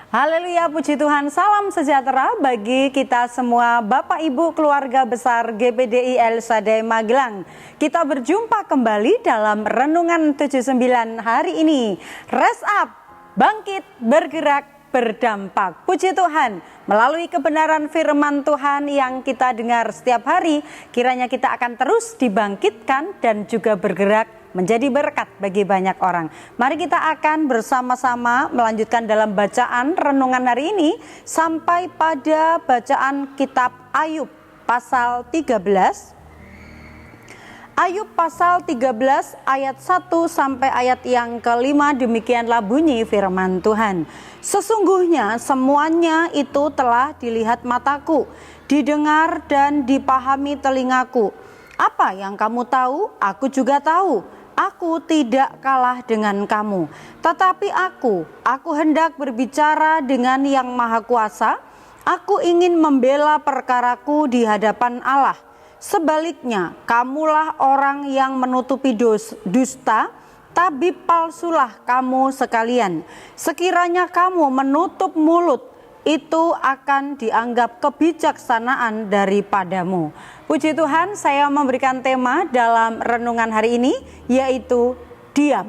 Haleluya, puji Tuhan, salam sejahtera bagi kita semua Bapak Ibu keluarga besar GPDI El Shaddai Magelang. Kita berjumpa kembali dalam Renungan 79 hari ini. Rise up, bangkit, bergerak, berdampak. Puji Tuhan, melalui kebenaran firman Tuhan yang kita dengar setiap hari, kiranya kita akan terus dibangkitkan dan juga bergerak menjadi berkat bagi banyak orang. Mari kita akan bersama-sama melanjutkan dalam bacaan renungan hari ini sampai pada bacaan kitab Ayub pasal 13. Ayub pasal 13 ayat 1 sampai ayat yang kelima, demikianlah bunyi firman Tuhan. Sesungguhnya semuanya itu telah dilihat mataku, didengar dan dipahami telingaku. Apa yang kamu tahu, aku juga tahu. Aku tidak kalah dengan kamu, tetapi aku hendak berbicara dengan Yang Maha Kuasa. Aku ingin membela perkaraku di hadapan Allah. Sebaliknya, kamulah orang yang menutupi dusta, tabib palsulah kamu sekalian. Sekiranya kamu menutup mulut, itu akan dianggap kebijaksanaan daripadamu. Puji Tuhan, saya memberikan tema dalam renungan hari ini, yaitu diam.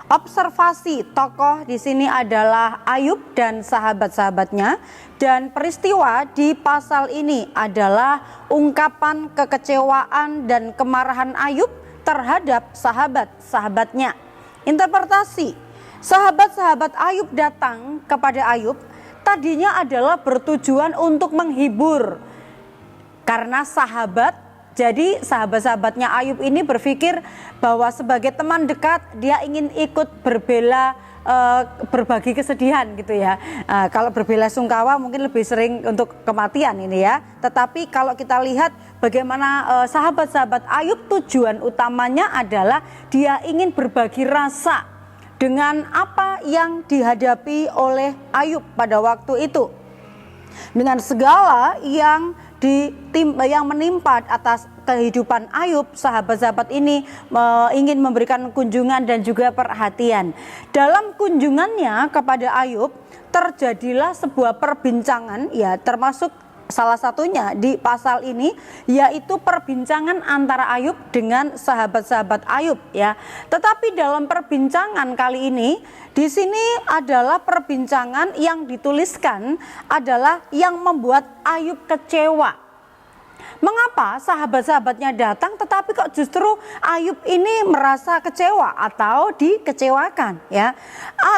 Observasi tokoh di sini adalah Ayub dan sahabat-sahabatnya, dan peristiwa di pasal ini adalah ungkapan kekecewaan dan kemarahan Ayub terhadap sahabat-sahabatnya. Interpretasi, sahabat-sahabat Ayub datang kepada Ayub tadinya adalah bertujuan untuk menghibur. Karena jadi sahabat-sahabatnya Ayub ini berpikir bahwa sebagai teman dekat dia ingin ikut berbagi kesedihan gitu ya. Kalau berbela sungkawa mungkin lebih sering untuk kematian ini ya. Tetapi kalau kita lihat bagaimana sahabat-sahabat Ayub, tujuan utamanya adalah dia ingin berbagi rasa dengan apa yang dihadapi oleh Ayub pada waktu itu. Dengan segala yang menimpa atas kehidupan Ayub, sahabat-sahabat ini ingin memberikan kunjungan dan juga perhatian. Dalam kunjungannya kepada Ayub terjadilah sebuah perbincangan, ya, termasuk salah satunya di pasal ini, yaitu perbincangan antara Ayub dengan sahabat-sahabat Ayub, ya. Tetapi dalam perbincangan kali ini, di sini adalah perbincangan yang dituliskan adalah yang membuat Ayub kecewa. Mengapa sahabat-sahabatnya datang tetapi kok justru Ayub ini merasa kecewa atau dikecewakan, ya?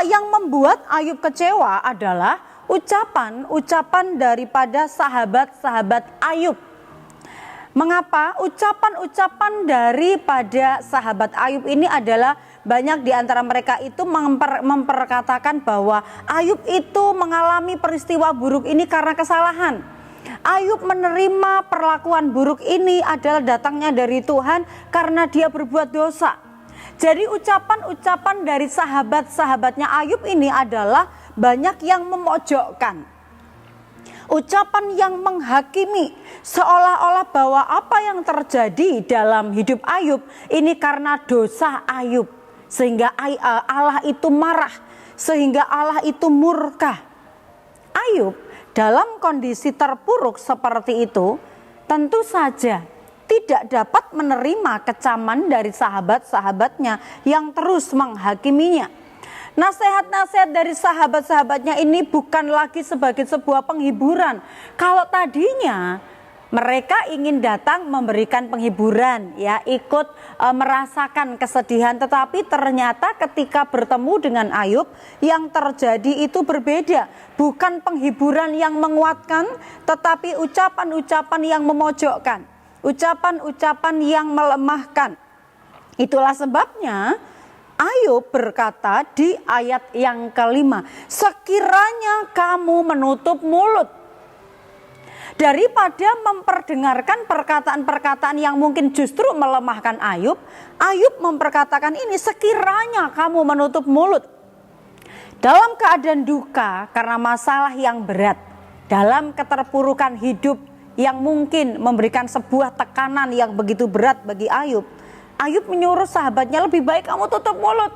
Yang membuat Ayub kecewa adalah ucapan-ucapan daripada sahabat-sahabat Ayub. Mengapa? Ucapan-ucapan daripada sahabat Ayub ini adalah banyak di antara mereka itu memperkatakan bahwa Ayub itu mengalami peristiwa buruk ini karena kesalahan. Ayub menerima perlakuan buruk ini adalah datangnya dari Tuhan karena dia berbuat dosa. Jadi ucapan-ucapan dari sahabat-sahabatnya Ayub ini adalah banyak yang memojokkan. Ucapan yang menghakimi, seolah-olah bahwa apa yang terjadi dalam hidup Ayub ini karena dosa Ayub. Sehingga Allah itu marah, sehingga Allah itu murka. Ayub dalam kondisi terpuruk seperti itu tentu saja tidak dapat menerima kecaman dari sahabat-sahabatnya yang terus menghakiminya. Nasihat-nasihat dari sahabat-sahabatnya ini bukan lagi sebagai sebuah penghiburan. Kalau tadinya mereka ingin datang memberikan penghiburan, ya, ikut merasakan kesedihan, tetapi ternyata ketika bertemu dengan Ayub yang terjadi itu berbeda. Bukan penghiburan yang menguatkan, tetapi ucapan-ucapan yang memojokkan, ucapan-ucapan yang melemahkan. Itulah sebabnya Ayub berkata di ayat yang kelima, sekiranya kamu menutup mulut. Daripada memperdengarkan perkataan-perkataan yang mungkin justru melemahkan Ayub, Ayub memperkatakan ini, sekiranya kamu menutup mulut. Dalam keadaan duka karena masalah yang berat, dalam keterpurukan hidup yang mungkin memberikan sebuah tekanan yang begitu berat bagi Ayub, Ayub menyuruh sahabatnya, lebih baik kamu tutup mulut.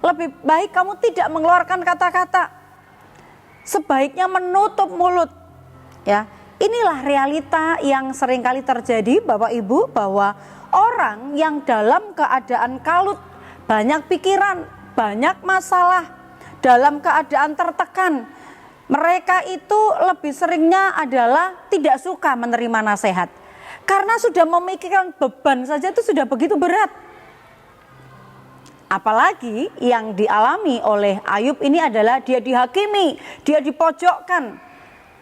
Lebih baik kamu tidak mengeluarkan kata-kata. Sebaiknya menutup mulut. Ya, inilah realita yang seringkali terjadi Bapak Ibu, bahwa orang yang dalam keadaan kalut, banyak pikiran, banyak masalah, dalam keadaan tertekan, mereka itu lebih seringnya adalah tidak suka menerima nasihat. Karena sudah memikirkan beban saja itu sudah begitu berat. Apalagi yang dialami oleh Ayub ini adalah dia dihakimi, dia dipojokkan,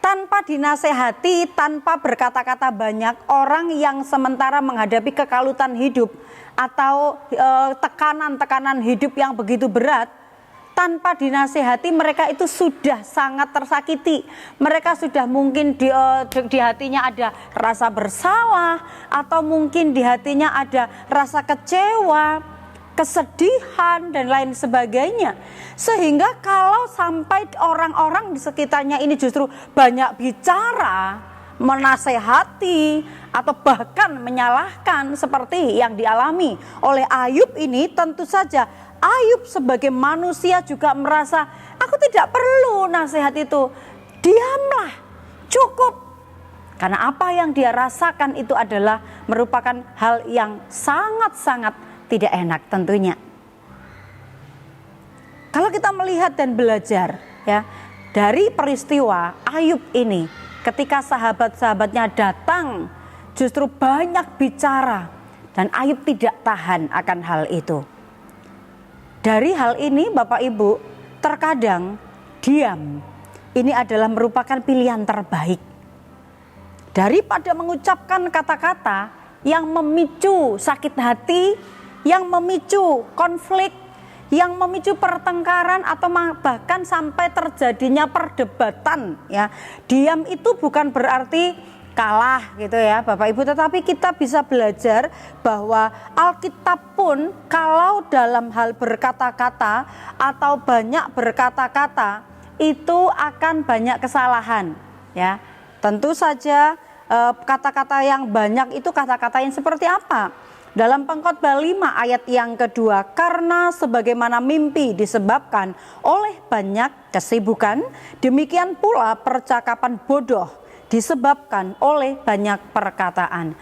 tanpa dinasehati, tanpa berkata-kata banyak. Orang yang sementara menghadapi kekalutan hidup atau tekanan-tekanan hidup yang begitu berat, tanpa dinasehati mereka itu sudah sangat tersakiti. Mereka sudah mungkin di hatinya ada rasa bersalah, atau mungkin di hatinya ada rasa kecewa, kesedihan dan lain sebagainya. Sehingga kalau sampai orang-orang di sekitarnya ini justru banyak bicara, menasehati, atau bahkan menyalahkan seperti yang dialami oleh Ayub ini, tentu saja Ayub sebagai manusia juga merasa, aku tidak perlu nasihat itu, diamlah, cukup. Karena apa yang dia rasakan itu adalah merupakan hal yang sangat-sangat tidak enak tentunya. Kalau kita melihat dan belajar ya dari peristiwa Ayub ini, ketika sahabat-sahabatnya datang justru banyak bicara dan Ayub tidak tahan akan hal itu. Dari hal ini Bapak Ibu, terkadang diam ini adalah merupakan pilihan terbaik. Daripada mengucapkan kata-kata yang memicu sakit hati, yang memicu konflik, yang memicu pertengkaran, atau bahkan sampai terjadinya perdebatan ya. Diam itu bukan berarti kalah gitu ya Bapak Ibu, tetapi kita bisa belajar bahwa Alkitab pun kalau dalam hal berkata-kata atau banyak berkata-kata itu akan banyak kesalahan ya. Tentu saja kata-kata yang banyak itu kata-kata yang seperti apa? Dalam Pengkhotbah 5 ayat yang kedua, karena sebagaimana mimpi disebabkan oleh banyak kesibukan, demikian pula percakapan bodoh disebabkan oleh banyak perkataan.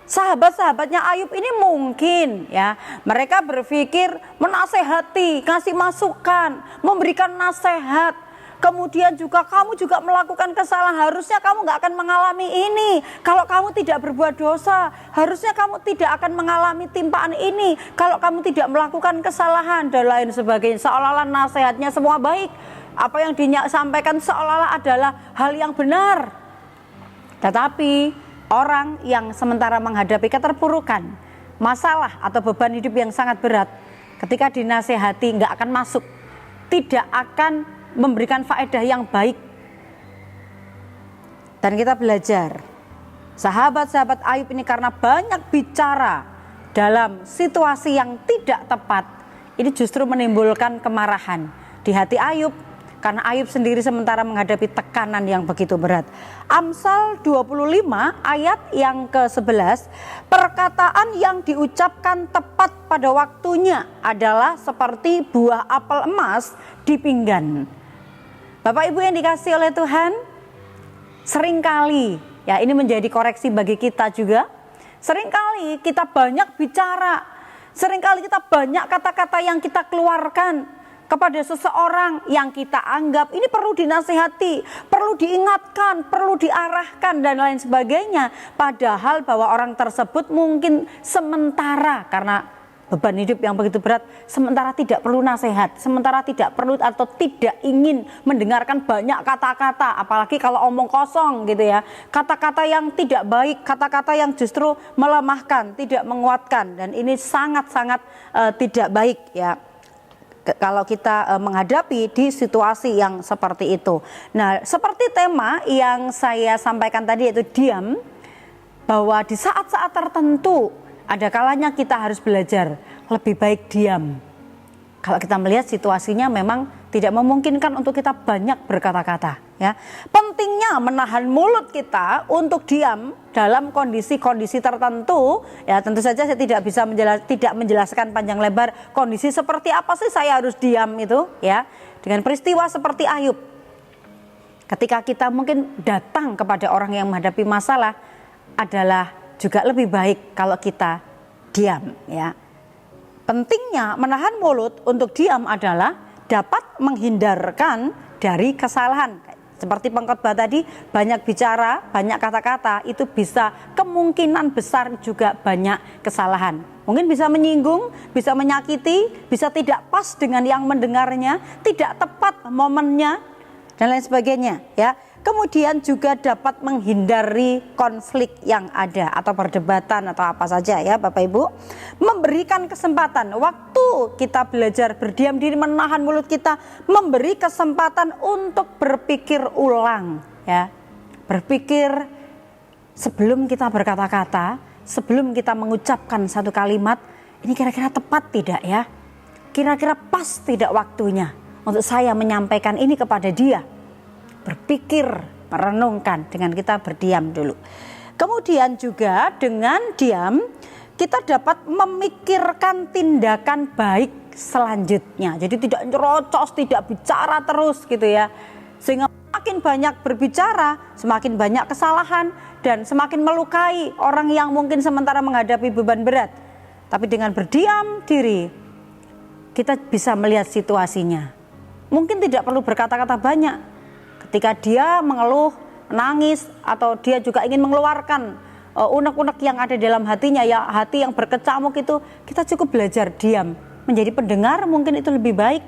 Sahabat-sahabatnya Ayub ini mungkin ya, mereka berpikir menasehati, kasih masukan, memberikan nasihat. Kemudian juga kamu juga melakukan kesalahan, harusnya kamu nggak akan mengalami ini. Kalau kamu tidak berbuat dosa, harusnya kamu tidak akan mengalami timpaan ini. Kalau kamu tidak melakukan kesalahan dan lain sebagainya. Seolah-olah nasihatnya semua baik. Apa yang disampaikan seolah-olah adalah hal yang benar. Tetapi orang yang sementara menghadapi keterpurukan, masalah atau beban hidup yang sangat berat, ketika dinasehati nggak akan masuk, tidak akan memberikan faedah yang baik. Dan kita belajar, sahabat-sahabat Ayub ini karena banyak bicara dalam situasi yang tidak tepat, ini justru menimbulkan kemarahan di hati Ayub, karena Ayub sendiri sementara menghadapi tekanan yang begitu berat. Amsal 25 ayat yang ke-11, perkataan yang diucapkan tepat pada waktunya adalah seperti buah apel emas di pinggan. Bapak Ibu yang dikasihi oleh Tuhan, seringkali ya ini menjadi koreksi bagi kita juga. Seringkali kita banyak bicara, seringkali kita banyak kata-kata yang kita keluarkan kepada seseorang yang kita anggap ini perlu dinasihati, perlu diingatkan, perlu diarahkan dan lain sebagainya. Padahal bahwa orang tersebut mungkin sementara karena beban hidup yang begitu berat, sementara tidak perlu nasihat, sementara tidak perlu atau tidak ingin mendengarkan banyak kata-kata, apalagi kalau omong kosong gitu ya, kata-kata yang tidak baik, kata-kata yang justru melemahkan, tidak menguatkan, dan ini sangat-sangat tidak baik ya kalau kita menghadapi di situasi yang seperti itu. Nah, seperti tema yang saya sampaikan tadi yaitu diam, bahwa di saat-saat tertentu ada kalanya kita harus belajar lebih baik diam. Kalau kita melihat situasinya memang tidak memungkinkan untuk kita banyak berkata-kata. Ya, pentingnya menahan mulut kita untuk diam dalam kondisi-kondisi tertentu. Ya, tentu saja saya tidak bisa menjelaskan panjang lebar kondisi seperti apa sih saya harus diam itu, ya. Dengan peristiwa seperti Ayub, ketika kita mungkin datang kepada orang yang menghadapi masalah, adalah juga lebih baik kalau kita diam, ya. Pentingnya menahan mulut untuk diam adalah dapat menghindarkan dari kesalahan. Seperti pengkhotbah tadi, banyak bicara, banyak kata-kata, itu bisa kemungkinan besar juga banyak kesalahan. Mungkin bisa menyinggung, bisa menyakiti, bisa tidak pas dengan yang mendengarnya, tidak tepat momennya, dan lain sebagainya, ya. Kemudian juga dapat menghindari konflik yang ada atau perdebatan atau apa saja, ya Bapak Ibu. Memberikan kesempatan, waktu kita belajar berdiam diri, menahan mulut kita, memberi kesempatan untuk berpikir ulang, ya. Berpikir sebelum kita berkata-kata, sebelum kita mengucapkan satu kalimat, ini kira-kira tepat tidak ya? Kira-kira pas tidak waktunya untuk saya menyampaikan ini kepada dia? Berpikir, merenungkan dengan kita berdiam dulu. Kemudian juga dengan diam kita dapat memikirkan tindakan baik selanjutnya. Jadi tidak nyerocos, tidak bicara terus gitu ya. Sehingga semakin banyak berbicara, semakin banyak kesalahan dan semakin melukai orang yang mungkin sementara menghadapi beban berat. Tapi dengan berdiam diri kita bisa melihat situasinya. Mungkin tidak perlu berkata-kata banyak. Ketika dia mengeluh, menangis, atau dia juga ingin mengeluarkan unek-unek yang ada dalam hatinya, ya hati yang berkecamuk itu, kita cukup belajar diam. Menjadi pendengar mungkin itu lebih baik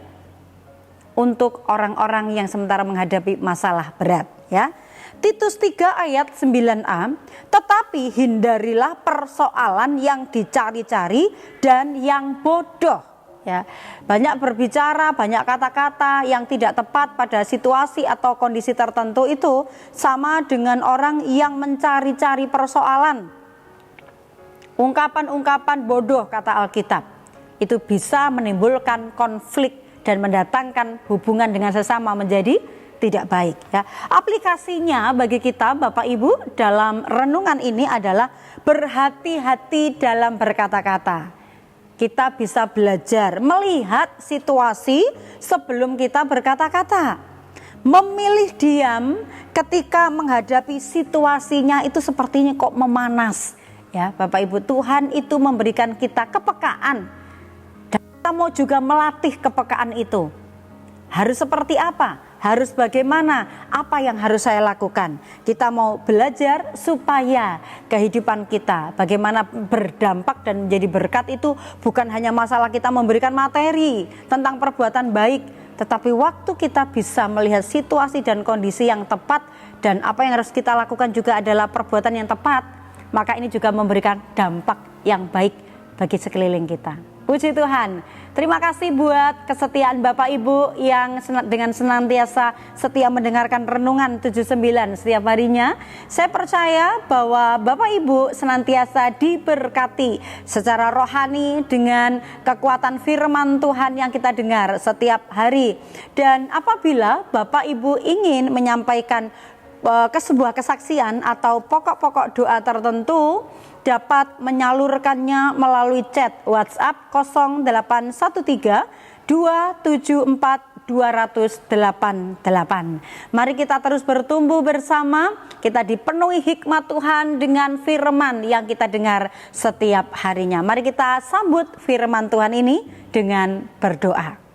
untuk orang-orang yang sementara menghadapi masalah berat, ya. Titus 3 ayat 9a, tetapi hindarilah persoalan yang dicari-cari dan yang bodoh. Ya, banyak berbicara, banyak kata-kata yang tidak tepat pada situasi atau kondisi tertentu itu sama dengan orang yang mencari-cari persoalan. Ungkapan-ungkapan bodoh kata Alkitab itu bisa menimbulkan konflik dan mendatangkan hubungan dengan sesama menjadi tidak baik, ya. Aplikasinya bagi kita Bapak Ibu dalam renungan ini adalah berhati-hati dalam berkata-kata. Kita bisa belajar melihat situasi sebelum kita berkata-kata. Memilih diam ketika menghadapi situasinya itu sepertinya kok memanas. Ya, Bapak Ibu, Tuhan itu memberikan kita kepekaan. Dan kita mau juga melatih kepekaan itu. Harus seperti apa? Harus bagaimana? Apa yang harus saya lakukan? Kita mau belajar supaya kehidupan kita bagaimana berdampak dan menjadi berkat itu bukan hanya masalah kita memberikan materi tentang perbuatan baik, tetapi waktu kita bisa melihat situasi dan kondisi yang tepat dan apa yang harus kita lakukan juga adalah perbuatan yang tepat, maka ini juga memberikan dampak yang baik bagi sekeliling kita. Puji Tuhan. Terima kasih buat kesetiaan Bapak Ibu yang dengan senantiasa setia mendengarkan renungan 79 setiap harinya. Saya percaya bahwa Bapak Ibu senantiasa diberkati secara rohani dengan kekuatan firman Tuhan yang kita dengar setiap hari. Dan apabila Bapak Ibu ingin menyampaikan sebuah kesaksian atau pokok-pokok doa tertentu, dapat menyalurkannya melalui chat WhatsApp 0813 274 288. Mari kita terus bertumbuh bersama, kita dipenuhi hikmat Tuhan dengan firman yang kita dengar setiap harinya. Mari kita sambut firman Tuhan ini dengan berdoa.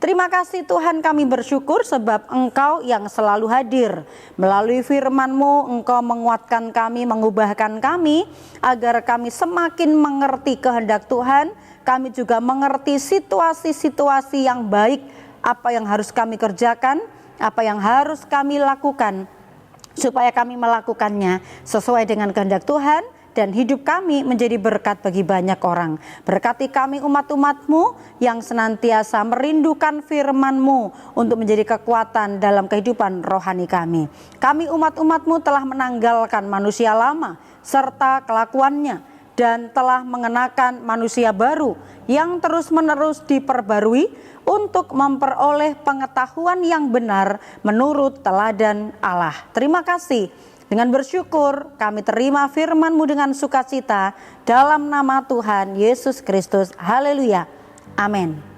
Terima kasih Tuhan, kami bersyukur sebab Engkau yang selalu hadir. Melalui firman-Mu Engkau menguatkan kami, mengubahkan kami agar kami semakin mengerti kehendak Tuhan. Kami juga mengerti situasi-situasi yang baik, apa yang harus kami kerjakan, apa yang harus kami lakukan, supaya kami melakukannya sesuai dengan kehendak Tuhan. Dan hidup kami menjadi berkat bagi banyak orang. Berkati kami umat-umat-Mu yang senantiasa merindukan firman-Mu untuk menjadi kekuatan dalam kehidupan rohani kami. Kami umat-umat-Mu telah menanggalkan manusia lama serta kelakuannya dan telah mengenakan manusia baru yang terus-menerus diperbarui untuk memperoleh pengetahuan yang benar menurut teladan Allah. Terima kasih. Dengan bersyukur kami terima firman-Mu dengan sukacita dalam nama Tuhan Yesus Kristus. Haleluya. Amin.